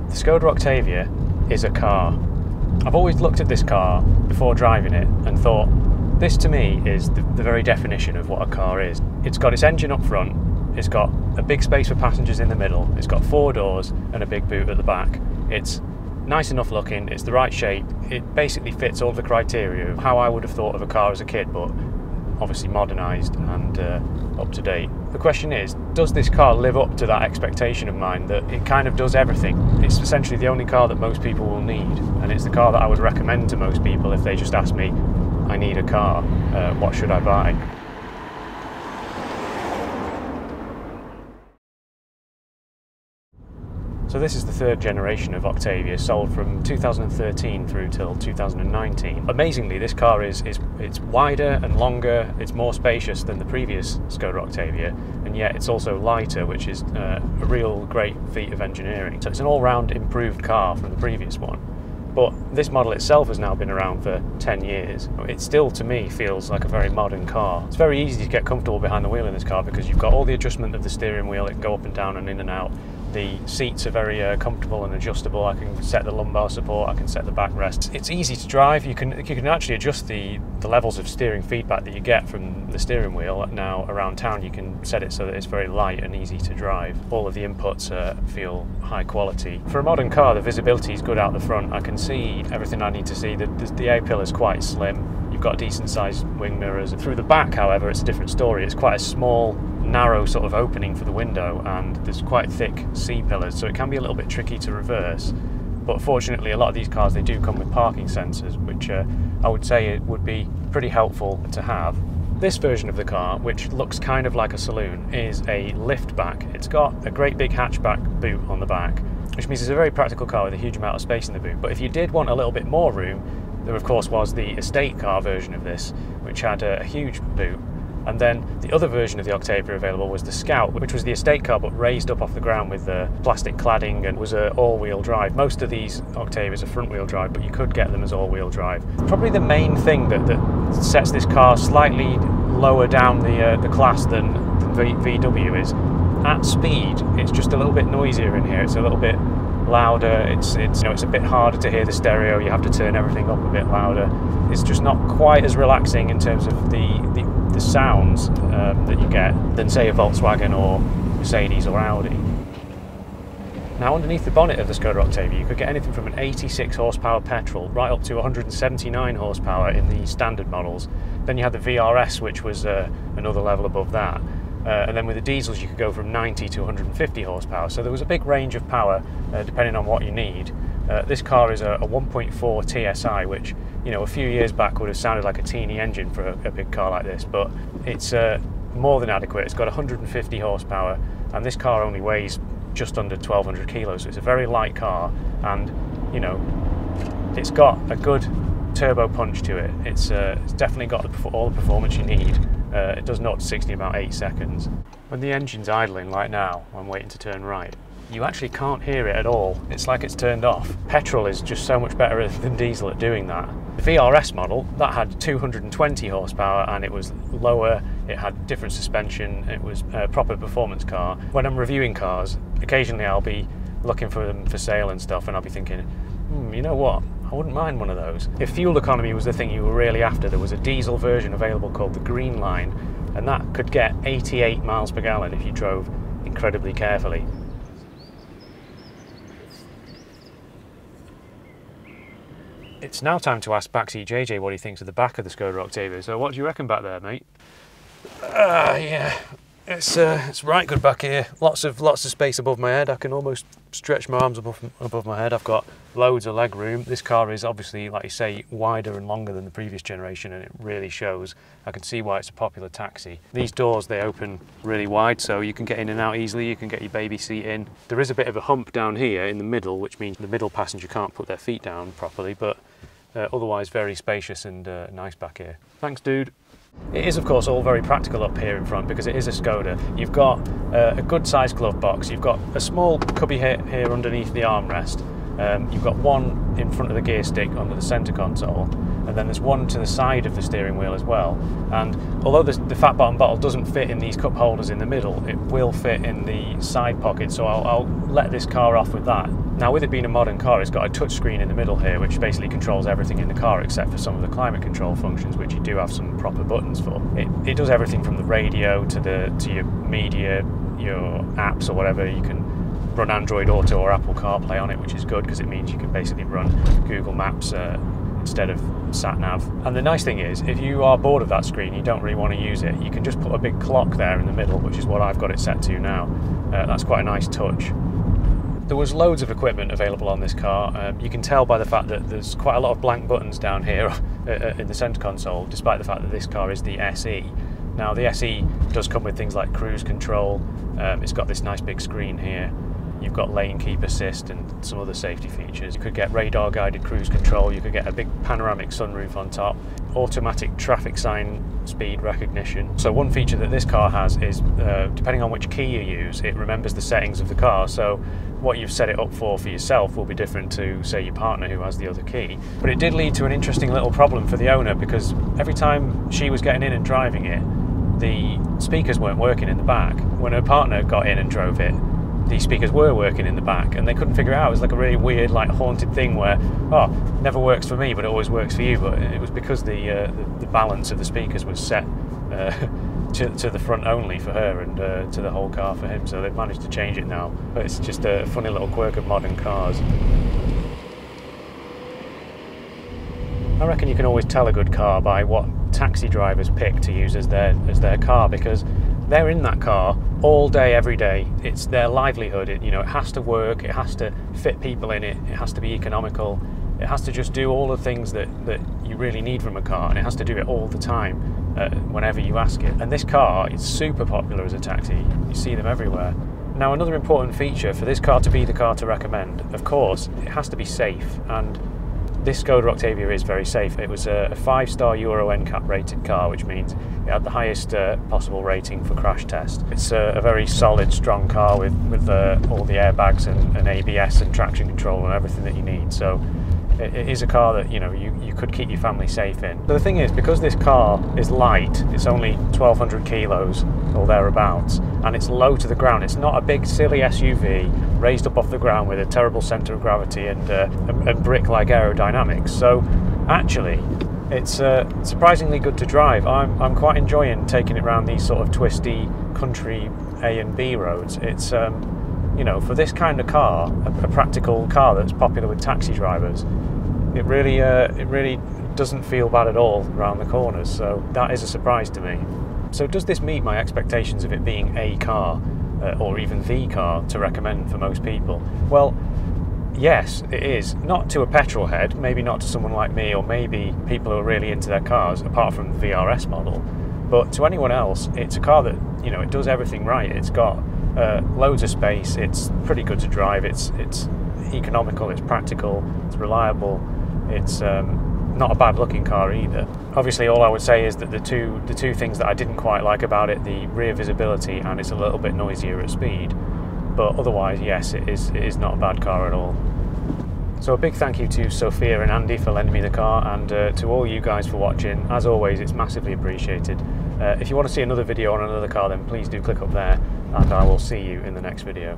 The Skoda Octavia is a car. I've always looked at this car before driving it and thought, this to me is the very definition of what a car is. It's got its engine up front, it's got a big space for passengers in the middle, it's got 4 doors and a big boot at the back. It's nice enough looking, it's the right shape, it basically fits all the criteria of how I would have thought of a car as a kid, but obviously modernised and up to date. The question is, does this car live up to that expectation of mine that it kind of does everything? It's essentially the only car that most people will need, and it's the car that I would recommend to most people if they just ask me, I need a car, what should I buy? So this is the 3rd generation of Octavia, sold from 2013 through till 2019. Amazingly, this car it's wider and longer, it's more spacious than the previous Skoda Octavia, and yet it's also lighter, which is a real great feat of engineering. So it's an all-round improved car from the previous one. But this model itself has now been around for 10 years. It still, to me, feels like a very modern car. It's very easy to get comfortable behind the wheel in this car because you've got all the adjustment of the steering wheel, it can go up and down and in and out. The seats are very comfortable and adjustable. I can set the lumbar support, I can set the backrest. It's easy to drive. You can actually adjust the levels of steering feedback that you get from the steering wheel. Now around town you can set it so that it's very light and easy to drive. All of the inputs feel high quality. For a modern car, the visibility is good out the front. I can see everything I need to see. The A-pillar is quite slim. You've got decent sized wing mirrors. Through the back, however, it's a different story. It's quite a small, narrow sort of opening for the window, and there's quite thick C-pillars, so it can be a little bit tricky to reverse. But fortunately, a lot of these cars, they do come with parking sensors, which I would say it would be pretty helpful to have. This version of the car, which looks kind of like a saloon, is a liftback. It's got a great big hatchback boot on the back, which means it's a very practical car with a huge amount of space in the boot. But if you did want a little bit more room, there of course was the estate car version of this, which had a huge boot. And then the other version of the Octavia available was the Scout, which was the estate car but raised up off the ground with the plastic cladding and was an all-wheel drive. Most of these Octavias are front-wheel drive, but you could get them as all-wheel drive. Probably the main thing that sets this car slightly lower down the class than VW is, at speed, it's just a little bit noisier in here. It's a little bit louder, it's a bit harder to hear the stereo, you have to turn everything up a bit louder. It's just not quite as relaxing in terms of the sounds that you get than say a Volkswagen or Mercedes or Audi. Now underneath the bonnet of the Skoda Octavia you could get anything from an 86 horsepower petrol right up to 179 horsepower in the standard models. Then you had the VRS, which was another level above that. And then with the diesels you could go from 90 to 150 horsepower, so there was a big range of power depending on what you need. This car is a 1.4 TSI, which a few years back would have sounded like a teeny engine for a big car like this, but it's more than adequate. It's got 150 horsepower and this car only weighs just under 1200 kilos, so it's a very light car, and it's got a good turbo punch to it. It's definitely got all the performance you need. It does 0 to 60 in about 8 seconds. When the engine's idling, like now, I'm waiting to turn right, you actually can't hear it at all. It's like it's turned off. Petrol is just so much better than diesel at doing that. The VRS model, that had 220 horsepower and it was lower, it had different suspension, it was a proper performance car. When I'm reviewing cars, occasionally I'll be looking for them for sale and stuff, and I'll be thinking, you know what? I wouldn't mind one of those. If fuel economy was the thing you were really after, there was a diesel version available called the Green Line, and that could get 88 miles per gallon if you drove incredibly carefully. It's now time to ask backseat JJ what he thinks of the back of the Skoda Octavia. So what do you reckon back there, mate? Yeah, it's right good back here. Lots of space above my head. I can almost stretch my arms above my head. I've got loads of leg room. This car is obviously, like you say, wider and longer than the previous generation, and it really shows. I can see why it's a popular taxi. These doors, they open really wide, so you can get in and out easily. You can get your baby seat in. There is a bit of a hump down here in the middle, which means the middle passenger can't put their feet down properly, but otherwise very spacious and nice back here. Thanks, dude. It is of course all very practical up here in front because it is a Skoda. You've got a good sized glove box, you've got a small cubby here underneath the armrest, you've got one in front of the gear stick under the centre console, and then there's one to the side of the steering wheel as well. And although the fat bottom bottle doesn't fit in these cup holders in the middle, it will fit in the side pocket, so I'll let this car off with that. Now, with it being a modern car, it's got a touch screen in the middle here, which basically controls everything in the car except for some of the climate control functions, which you do have some proper buttons for. It does everything from the radio to your media, your apps or whatever. You can run Android Auto or Apple CarPlay on it, which is good because it means you can basically run Google Maps instead of sat-nav. And the nice thing is, if you are bored of that screen, you don't really want to use it, you can just put a big clock there in the middle, which is what I've got it set to now. That's quite a nice touch. There was loads of equipment available on this car. You can tell by the fact that there's quite a lot of blank buttons down here in the centre console, despite the fact that this car is the SE. Now, the SE does come with things like cruise control. It's got this nice big screen here. You've got lane keep assist and some other safety features. You could get radar guided cruise control, you could get a big panoramic sunroof on top, automatic traffic sign speed recognition. So one feature that this car has is, depending on which key you use, it remembers the settings of the car. So what you've set it up for yourself will be different to, say, your partner who has the other key. But it did lead to an interesting little problem for the owner, because every time she was getting in and driving it, the speakers weren't working in the back. When her partner got in and drove it, the speakers were working in the back, and they couldn't figure it out. It was like a really weird, like, haunted thing where, oh, never works for me, but it always works for you. But it was because the balance of the speakers was set to the front only for her and to the whole car for him. So they've managed to change it now. But it's just a funny little quirk of modern cars. I reckon you can always tell a good car by what taxi drivers pick to use as their car, because they're in that car all day, every day. It's their livelihood. It has to work, it has to fit people in it, it has to be economical, it has to just do all the things that you really need from a car, and it has to do it all the time, whenever you ask it. And this car is super popular as a taxi. You see them everywhere. Now, another important feature for this car to be the car to recommend, of course, it has to be safe, and this Skoda Octavia is very safe. It was a 5-star Euro NCAP rated car, which means it had the highest possible rating for crash test. It's a very solid, strong car with all the airbags and ABS and traction control and everything that you need. So it is a car that you could keep your family safe in. But the thing is, because this car is light, it's only 1,200 kilos or thereabouts, and it's low to the ground. It's not a big silly SUV raised up off the ground with a terrible centre of gravity and brick-like aerodynamics. So actually, it's surprisingly good to drive. I'm quite enjoying taking it around these sort of twisty country A and B roads. It's for this kind of car, a practical car that's popular with taxi drivers, it really doesn't feel bad at all around the corners. So that is a surprise to me. So does this meet my expectations of it being a car, or even the car to recommend for most people? Well, yes, it is. Not to a petrol head, maybe not to someone like me, or maybe people who are really into their cars, apart from the VRS model. But to anyone else, it's a car that, it does everything right. It's got loads of space, it's pretty good to drive, it's economical, it's practical, it's reliable, it's not a bad looking car either. Obviously, all I would say is that the two things that I didn't quite like about it, the rear visibility and it's a little bit noisier at speed, but otherwise, yes, it is not a bad car at all. So a big thank you to Sophia and Andy for lending me the car, and to all you guys for watching. As always, it's massively appreciated. If you want to see another video on another car, then please do click up there, and I will see you in the next video.